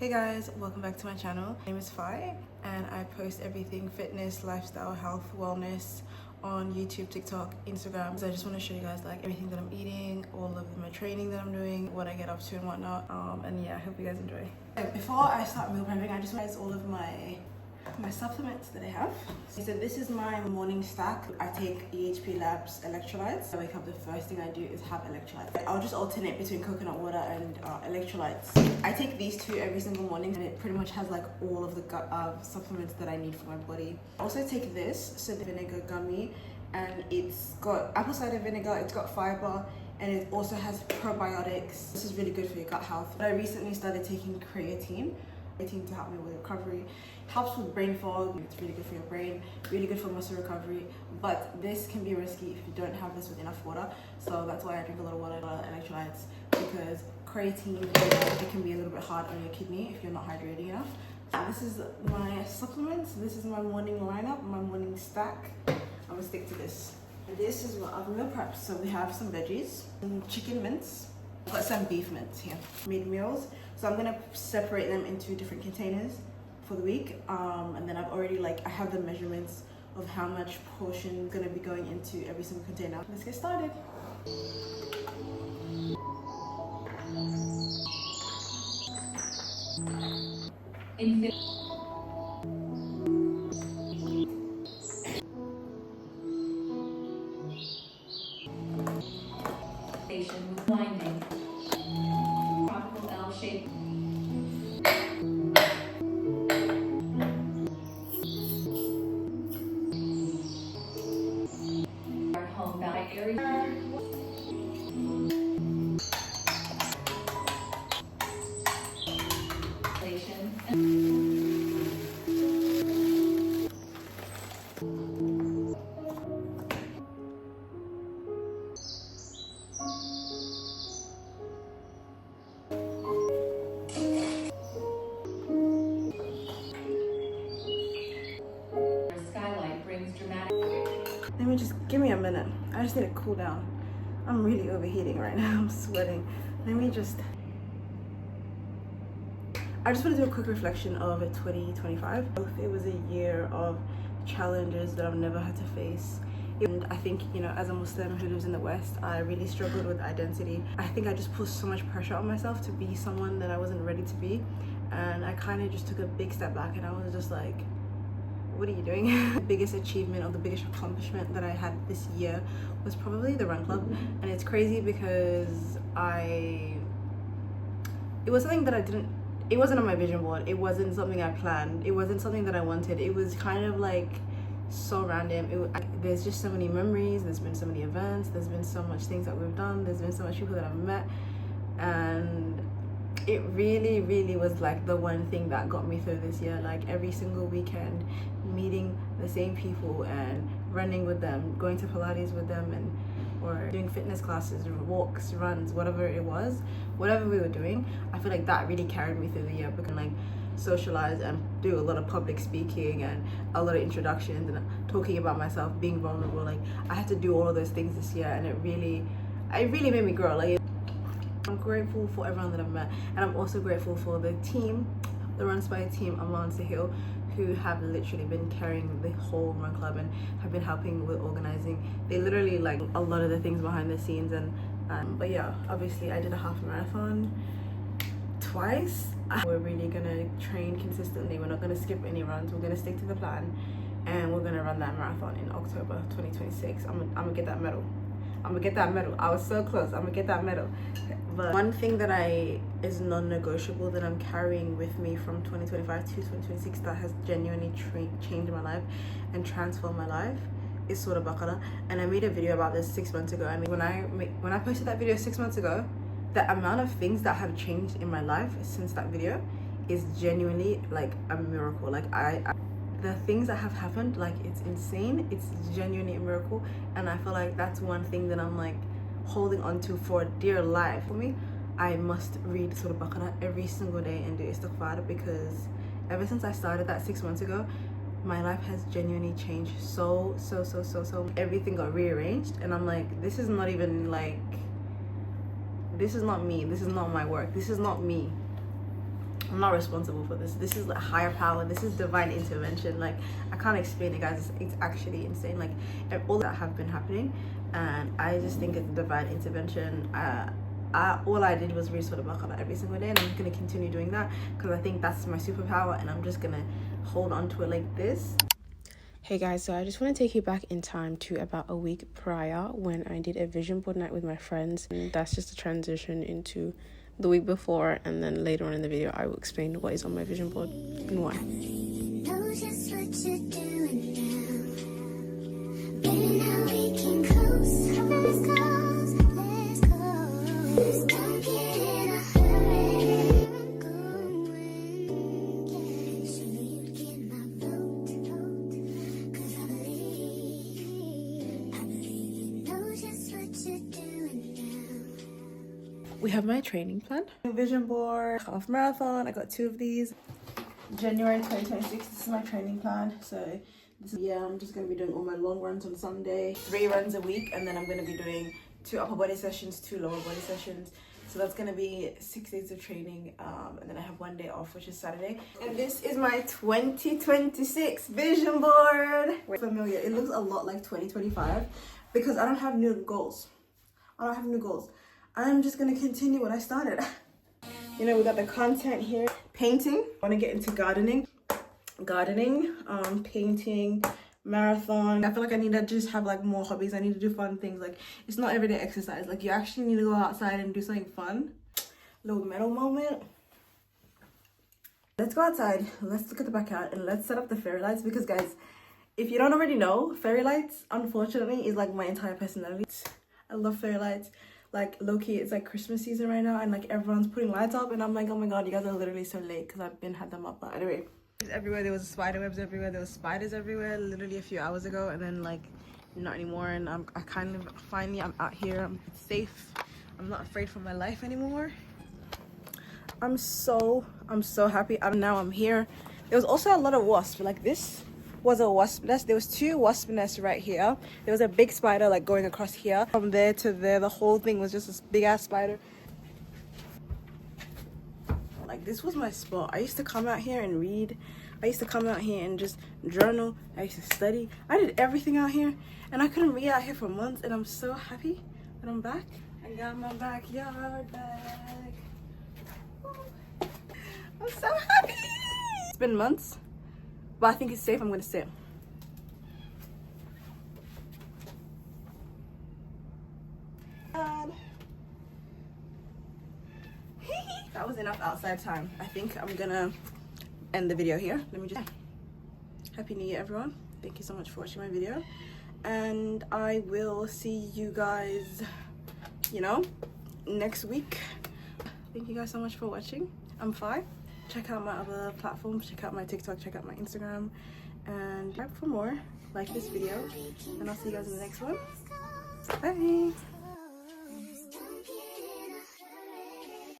Hey guys, welcome back to my channel. My name is Fi and I post everything fitness, lifestyle, health, wellness on YouTube, TikTok, Instagram. So I just want to show you guys like everything that I'm eating, all of my training that I'm doing, what I get up to and whatnot. And yeah, I hope you guys enjoy. Before I start meal prepping, I just want to all of my supplements that I have. So this is my morning stack. I take EHP Labs electrolytes. I wake up, the first thing I do is have electrolytes. I'll just alternate between coconut water and electrolytes. I take these two every single morning and it pretty much has like all of the supplements that I need for my body. I also take this, so the vinegar gummy, and it's got apple cider vinegar, it's got fiber, and it also has probiotics. This is really good for your gut health. But I recently started taking creatine to help me with recovery. Helps with brain fog. It's really good for your brain, really good for muscle recovery, but this can be risky if you don't have this with enough water. So that's why I drink a lot of water, a lot of electrolytes, because creatine, it can be a little bit hard on your kidney if you're not hydrating enough. This is my supplements. This is my morning lineup, my morning stack. I'm gonna stick to this. This is what I've meal prepped. So we have some veggies, some chicken mince, I've got some beef mince here. Made meals. So I'm gonna separate them into different containers for the week. And then I have the measurements of how much portion is gonna be going into every single container. Let's get started. With winding, tropical L shape. Our home by area. Let me just give me a minute. I just need to cool down. I'm really overheating right now. I'm sweating. I just want to do a quick reflection of 2025. It was a year of challenges that I've never had to face. And I think, as a Muslim who lives in the West, I really struggled with identity. I think I just put so much pressure on myself to be someone that I wasn't ready to be. And I kind of just took a big step back and I was just like, what are you doing? The biggest achievement or the biggest accomplishment that I had this year was probably the run club. And it's crazy because it was something that it wasn't on my vision board. It wasn't something I planned. It wasn't something that I wanted. It was kind of like so random. There's just so many memories. There's been so many events. There's been so much things that we've done. There's been so much people that I've met. And it really, really was like the one thing that got me through this year. Like every single weekend, meeting the same people and running with them, going to Pilates with them, or doing fitness classes, walks, runs, whatever it was, whatever we were doing. I feel like that really carried me through the year, because like socialize and do a lot of public speaking and a lot of introductions and talking about myself, being vulnerable. Like I had to do all of those things this year, and it really made me grow. Like I'm grateful for everyone that I've met, and I'm also grateful for the team, the Run Spy team, Aman Sahil, who have literally been carrying the whole run club and have been helping with organizing. They literally like a lot of the things behind the scenes. But yeah, obviously I did a half marathon twice. We're really gonna train consistently. We're not gonna skip any runs. We're gonna stick to the plan, and we're gonna run that marathon in October 2026. I'm gonna get that medal. I was so close. I'm gonna get that medal. But one thing that is non-negotiable that I'm carrying with me from 2025 to 2026 that has genuinely changed my life and transformed my life is Surah Baqarah. And I made a video about this 6 months ago. I mean, when I posted that video 6 months ago, the amount of things that have changed in my life since that video is genuinely like a miracle. Like the things that have happened, like it's insane. It's genuinely a miracle. And I feel like that's one thing that I'm like holding on to for dear life. For me, I must read Surah Baqarah every single day and do istighfar, because ever since I started that 6 months ago, my life has genuinely changed so. Everything got rearranged, and I'm like, this is not even like, this is not me. This is not my work. This is not me. I'm not responsible for this. This is like higher power. This is divine intervention. Like, I can't explain it, guys. It's actually insane. Like, all that have been happening, and I just think it's divine intervention. All I did was read Surah Baqarah every single day, and I'm just gonna continue doing that because I think that's my superpower, and I'm just gonna hold on to it like this. Hey guys, so I just want to take you back in time to about a week prior when I did a vision board night with my friends. And that's just a transition into the week before, and then later on in the video I will explain what is on my vision board and why. We have my training plan. Vision board, half marathon. I got 2 of these. January 2026, this is my training plan. So I'm just going to be doing all my long runs on Sunday, 3 runs a week, and then I'm going to be doing 2 upper body sessions, 2 lower body sessions. So that's going to be 6 days of training, and then I have 1 day off, which is Saturday. And this is my 2026 vision board. Familiar, it looks a lot like 2025 because I don't have new goals. I'm just gonna continue what I started. You know, we got the content here. Painting. I want to get into gardening, painting, marathon. I feel like I need to just have like more hobbies. I need to do fun things. Like, it's not everyday exercise. Like, you actually need to go outside and do something fun. Little medal moment. Let's go outside. Let's look at the backyard and let's set up the fairy lights, because guys, if you don't already know, fairy lights unfortunately is like my entire personality. I love fairy lights. Like, low-key, it's like Christmas season right now, and like everyone's putting lights up, and I'm like, oh my god, you guys are literally so late because I've been had them up. But anyway, everywhere there was spider webs everywhere, there was spiders everywhere literally a few hours ago, and then like not anymore. And I'm out here, I'm safe, I'm not afraid for my life anymore. I'm so happy. I'm here. There was also a lot of wasps. Like, this was a wasp nest. There was 2 wasp nests right here. There was a big spider like going across here. From there to there, the whole thing was just this big ass spider. Like, this was my spot. I used to come out here and read. I used to come out here and just journal. I used to study. I did everything out here, and I couldn't be out here for months, and I'm so happy that I'm back. I got my backyard back. I'm so happy. It's been months, but I think it's safe. I'm gonna stay. That was enough outside time. I think I'm gonna end the video here. Let me just Happy New Year, everyone. Thank you so much for watching my video, and I will see you guys, you know, next week. Thank you guys so much for watching. I'm Fi. Check out my other platforms, check out my TikTok, check out my Instagram, and for more. Like this video, and I'll see you guys in the next one. Bye.